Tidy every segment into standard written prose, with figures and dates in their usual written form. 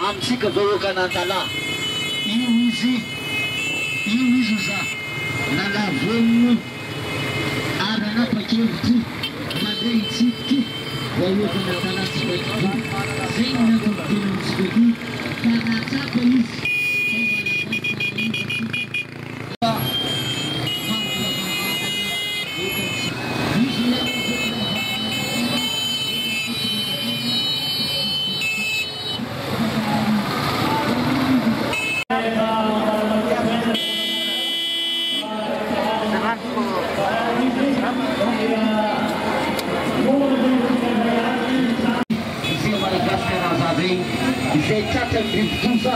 Amsi kebawakan antara iuzi iuzuza nalavemu arana pakevity mandray tsiky bawakan antara tsibaky zay natokotena tsibaky fanatsapa izy Izay tratra bivoza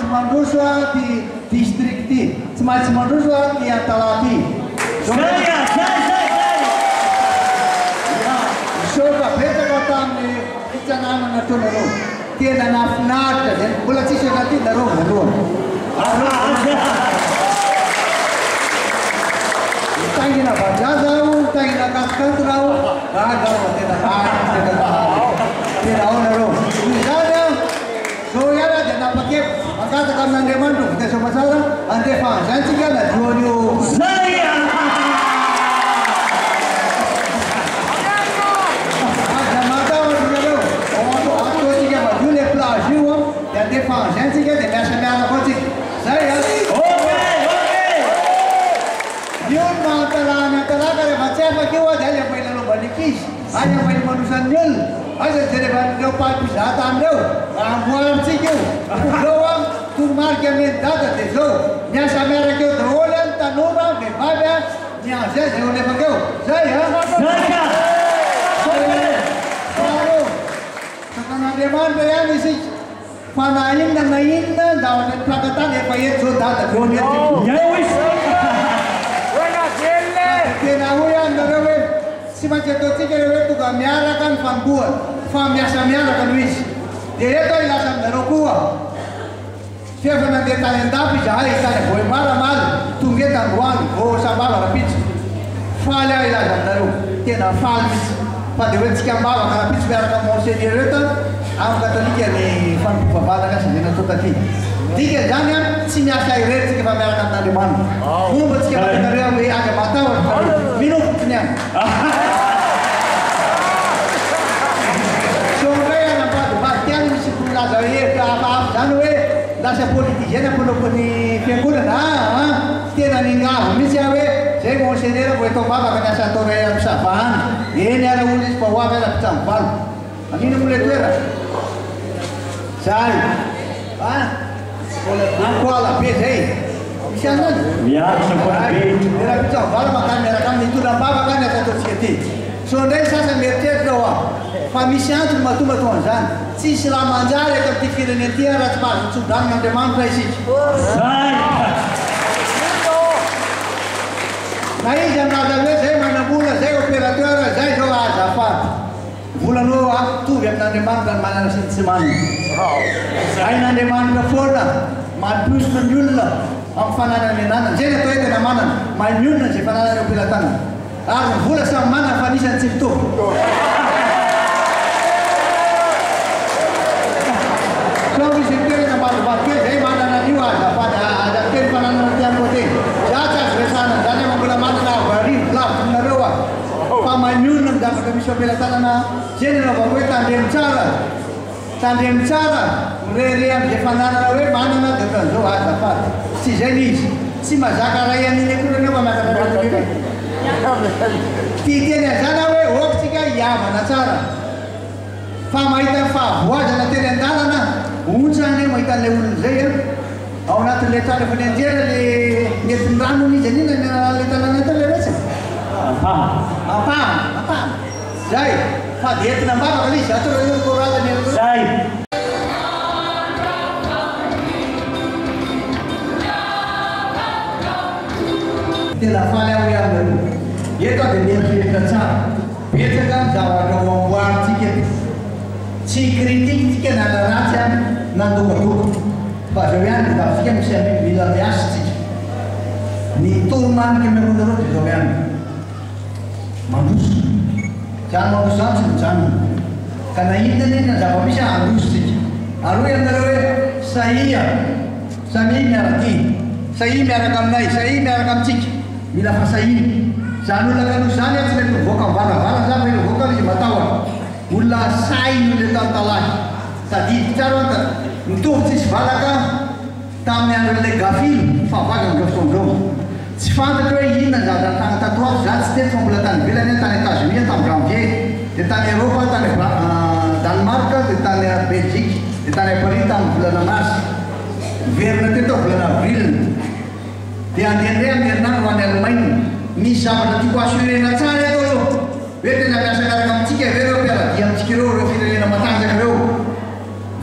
Manduswa di distrik di semacam Manduswa di Atalati. Saya. Ya, soalnya beda kata ni jangan mengatur dulu. Tiada nafnat dan bulat sih sekali darung. Tangi na baca tahu, tangi na kaskan tahu. Ada tidak darung. Misalnya, soalnya jangan pakai kata kami anda mandu kita semua salah anda faham saya juga nak jual saya ada mata orang juga orang tu juga baju leplas juga dan dia faham saya juga dia macam mana kau cik saya okay dia mata lah kerana macam apa kau ada yang main lalu balikis ada main manusia nil ada jadi bandar pakai pisatan dia buat cik doang Tumar que me dá tesouro, minha chamera que eu dou olhando tá numa, me vai ver, minha gente eu levo que eu, saya, baru, sekarang demanda ya mesti, panain dan main dan daun pelakatan ya payet sudah ada dunia itu. Ya wis. Buena gele. Kena hujan narawe, si macam tu sih kalau tu kami arakan fambuat, fam biasa arakan wis, dia tu ilasan darukua. Siapa nanti talent tapi jahai sana boleh marah tunggu tangguan sabar rapid falha ilasan daru tiada falis pada waktu sekian bawah karena pitch biar kamu sendiri itu aku kata dia ni fan papa kan sendiri tu tadi dia jangan si biasa iret sekian biar kamu tadi mana buat sekian biar kamu ada mata minum punya soalnya nampak tu bagian si pula dari apa jangan Dasa politik, jangan perlu ni penggunaan, tiada ninggal, misalnya, zay monseigneur vao atao vavaka ny asa atao ray amin'ny savahana eny ala olo izy fa hoavy ala mpitsamo valo anino moa le toera zay ankoala be zay misy anazy miaritra ankoala be raha mpitsamo valo makany miaraka amin'ny mitondram-bavaka ny asa ataontsika ty so ndray sasany mieritreritry zao fa misy antony matombato an'izany tsisy raha manjary eto amin'ity firenena ty raha tsy mahazo tsodranin'Andriamanitra isika na izy aminazy hoe zay manambola zay opérateur zay zao azafady volanao atovy amin'Andriamanitra ny manana sy ny tsy manana hain'Andriamanitra foana mampiositra ny olona amin'ny fananana ny ananany zay natao hoe tena manana mahay ny olona zay fananany opératanana ary ny vola samy manana fa anisany tsy mitovy so misy toerana ambadimbady kely zay manana an'io azafady azakely fananana ty amin'ny côté za tsy azo resana zany hoe mbola manana varivo lavitra nareo fa mahay ny olona ny zavatra misy ampelantanana zay ny anaovako hoe tandremy tsara mirere amin'izay fananana hoe manana dia ohatran'izao azafady tsy zay ny izy tsy mazaka ray an'iny akoranao fa miakanareo titeny azana hoe okitsika hiavana tsara fa mahita fahavoazana teny an-dalana ontsany mahita an'ilay olona zay ao anatin'ilay tsara fa ny anjera le nentin'ny ranony izy anina le tanana tao le retsy ampahana zay fa dia entina mbavaka le izy atao korazany zay tena faly aho ihany eto dia mieritreritra tsara betsaka ny zavatra ho amboarintsika tsy kritikitsika na ratsy any nandokadoka fa zao ihany davitsika misy mila miasitsika ny toromaniko miamonareo dia zao ihany mandroso zany mandroso zany tsy mijanona ka na inona na zava-misy andrositsika aroy aminareo hoe sahia miaraky sahia miaraka aminay sahia miaraka amintsika mila fasahiny zany olona kano zany tsy mety mivoaka mivaravala zany mety mivoaka izy matahoana olona sainy le tantalahy tadidy tsara anta mitovy tsisy valaka tamin'ny andron'ilay gafilo fa vaga ny gafitondreo tsy fantatra hoe inona zavatra tany tatoavy za tsy tety fa mbola tany velany tany États-Unis tamin'ny janvier dia tany Europa tany Danemark dia tany Belgique dia tany Paris tamin'ny volana mars verina teto volana avril dia andehandray amin'ny herinandro ho an'ny Allemagne misy zavatra tiako assurena tsara eto io hoe tena miasa karaka amintsika vereo mpiaradia amintsika ireo reo firenena matanjaka ireo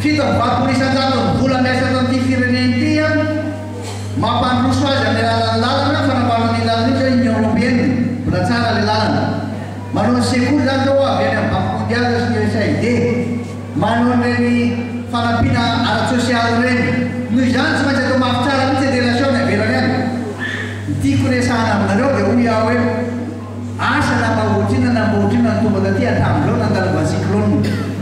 fito mivato isan-jato ny vola miasa tamin'ity firenena ity mampandroso azy amin'ny lalany lalana fanambarany lalana io zay Union Européenne mbola tsara le lalana manao ny sekoly zany zao avy any amin'ny banque mondiale sy ny USAID manao reny fanampiana ara-tsosialy reny noho izany tsy maintsy atao mafy tsara mihitsy relation ny avelany any tiako resahana aminareo dia hoy aho hoe asa na mahoatrina na mahoatrina ny tomba taty hatramin'izao nandalova cyclone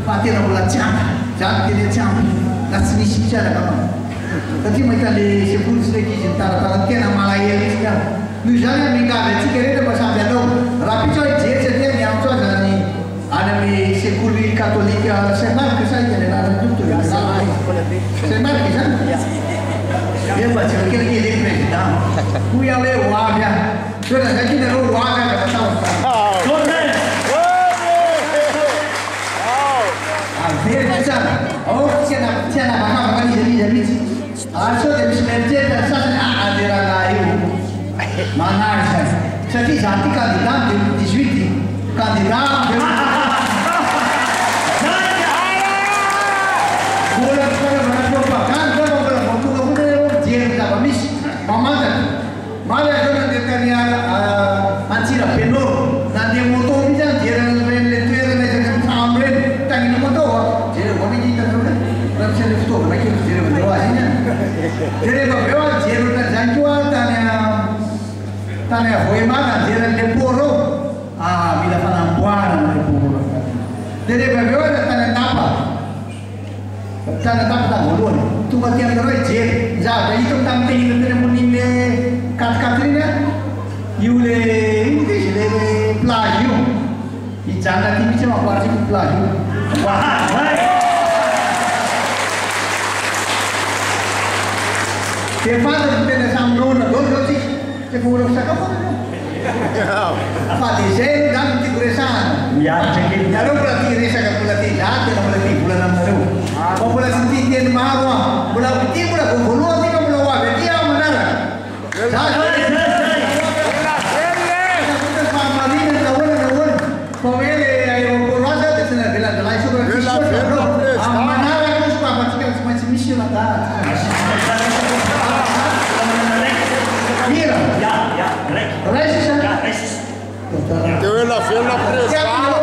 fa tena mbola tsy ampy zany tena tsy ampy na tsy nisy mitsaraka anao satria mahita le sekoly sy raiky izy mitaratara tena malahelo izy ka noho izany mingavy atsika rehetra mba samby anao raha pitso hijery satria miantso azy any any amin'ny sekoly katolika Saint-Marc sa izy any anarany Saint-Marc zany efa tsy rakelike le président hoy aho hoe hoavy ah toena zay ty nareo hoavy ah fatao avery tsara ao tsy anavakavaka n'izy mihitsy ary sao dia misy meritreritra ny sasany aderana io manary zay satria za ty candidat de 18 candidat mbola fanaovana propagande zao mbola voatonga foana mijery zava-misy mamantatra maly azao nandeha tany Antsira Benoro nandeha moto mihitsy any jeren'le toerana izay amin'ny trano reny tagnina moto jere voana hitanareo raha misy an'le fitaovana kely jerevandreo azy iny dia rehefa avy eo jery ohatran'izany koa tany Voemana jeren'le poro mila fanamboarana le poro dia rehefa avy eo tany Andapa tany voalohany tonga ty aminareo hijery zavatra hitako tamin'ny tehina teny ambonin'le katikatriny io le ino ty izy le plage io hijanona ty mihitsy mamboaritsika plage io dia fantatro tena samy noana dolo zao tsika tsy efa olo sakafo Desain dan tiguresan. Ya, cekin. Lalu berarti resa kan berarti lahat na berarti bulan ng baru. Kung bulan sintihan mahawa, bulan piti bulan kung bulan di ka bulan wa, berarti ang manara. Pemele ayo kurasa de sana bila dalai so manara kus pa patikan semacam misi lah dah. Mira. Ya, Resis. ya, resis. Te veo la fiel la presa.